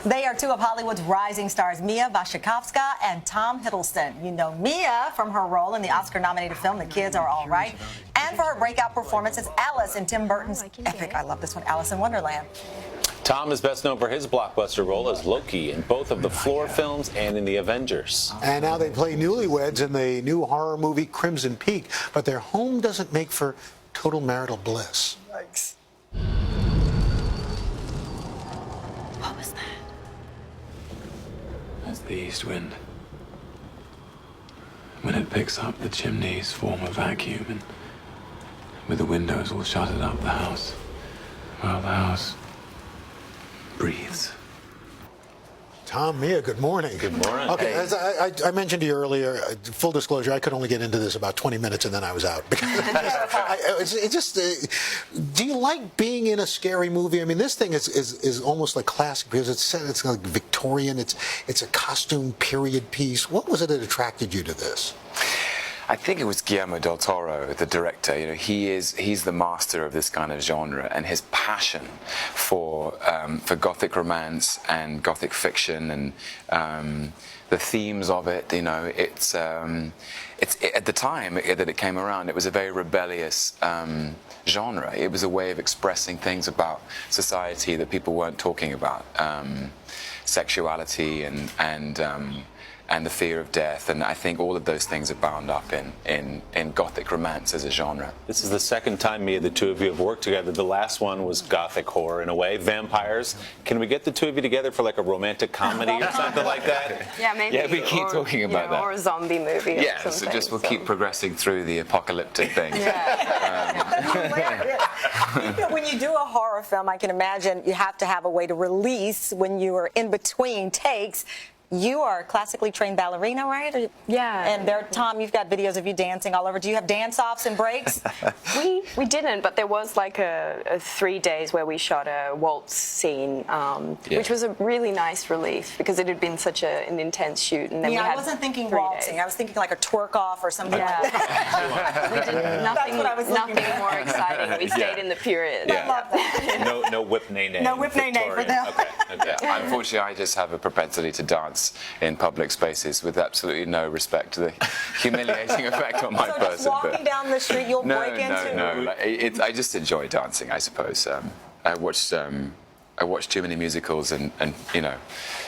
They are two of Hollywood's rising stars, Mia Wasikowska and Tom Hiddleston. You know Mia from her role in the Oscar-nominated film The Kids Are All Right, and for her breakout performance as Alice in Tim Burton's epic, I love this one, Alice in Wonderland. Tom is best known for his blockbuster role as Loki in both of the Floor films and in The Avengers. And now they play newlyweds in the new horror movie Crimson Peak, but their home doesn't make for total marital bliss. Yikes. What was that? That's the east wind. When it picks up, the chimneys form a vacuum, and with the windows all shuttered up, the house breathes. Tom, Mia, good morning. Good morning. Okay, Hey. as I mentioned to you earlier, full disclosure, I could only get into this about 20 minutes and then I was out. Do you like being in a scary movie? I mean, this thing is almost like classic because it's like Victorian. It's a costume period piece. What was it that attracted you to this? I think it was Guillermo del Toro, the director. You know, he's the master of this kind of genre, and his passion for Gothic romance and Gothic fiction and the themes of it. You know, it's at the time that it came around, it was a very rebellious genre. It was a way of expressing things about society that people weren't talking about, sexuality and the fear of death, and I think all of those things are bound up in Gothic romance as a genre. This is the second time, Mia, the two of you have worked together. The last one was Gothic horror in a way, vampires. Can we get the two of you together for like a romantic comedy or something like that? Yeah, maybe. Yeah, we keep talking about that. Or a zombie movie. Yeah, or so something, we'll keep progressing through the apocalyptic thing. When you do a horror film, I can imagine you have to have a way to release when you are in between takes. You are a classically trained ballerina, right? Yeah. And Tom, you've got videos of you dancing all over. Do you have dance-offs and breaks? We didn't, but there was like a 3 days where we shot a waltz scene, which was a really nice relief because it had been such an intense shoot. And then I wasn't thinking waltzing. I was thinking like a twerk-off or something like that. We did nothing more exciting. We stayed in the period. Yeah. I love that. No whip nay-nay. No whip nay-nay for them. Okay. Yeah, unfortunately, I just have a propensity to dance in public spaces with absolutely no respect to the humiliating effect on my So person. just walking down the street, you'll break into... No. I just enjoy dancing, I suppose. I watched too many musicals and you know,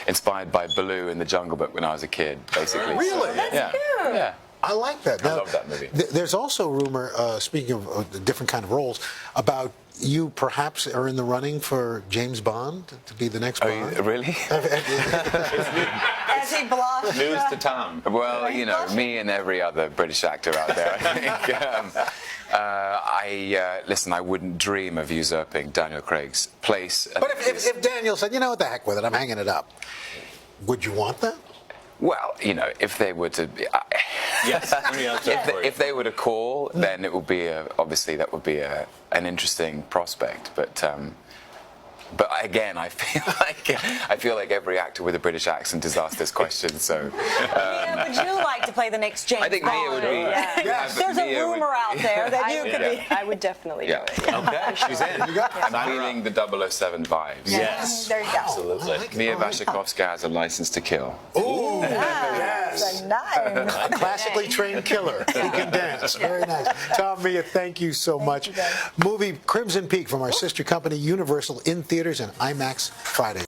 inspired by Baloo in The Jungle Book when I was a kid, basically. Really? So, That's yeah. cute. Yeah. I like that. I love that movie. There's also rumor, speaking of different kind of roles, about you perhaps are in the running for James Bond to be the next Bond. Really? As he blushed. News to Tom. Well, you know, me and every other British actor out there, I think. Listen, I wouldn't dream of usurping Daniel Craig's place. But if Daniel said, you know what, the heck with it, I'm hanging it up, would you want that? Well, you know, if they were to, Yes. if they were to call, then it would be obviously that would be an interesting prospect. But again, I feel like every actor with a British accent is asked this question. So, Mia, would you like to play the next James I think Bond? Mia would be. Yes. There's a rumor out there that you could be... I would definitely do it. Okay, she's in. I'm feeling the 007 vibes. Yes. There you go. Absolutely. Mia Wasikowska has a license to kill. Ooh, That's a nice. a classically trained killer who can dance. Very nice. Tom, Mia, thank you so much. you, guys. Movie Crimson Peak from our sister company Universal in theaters and IMAX Friday.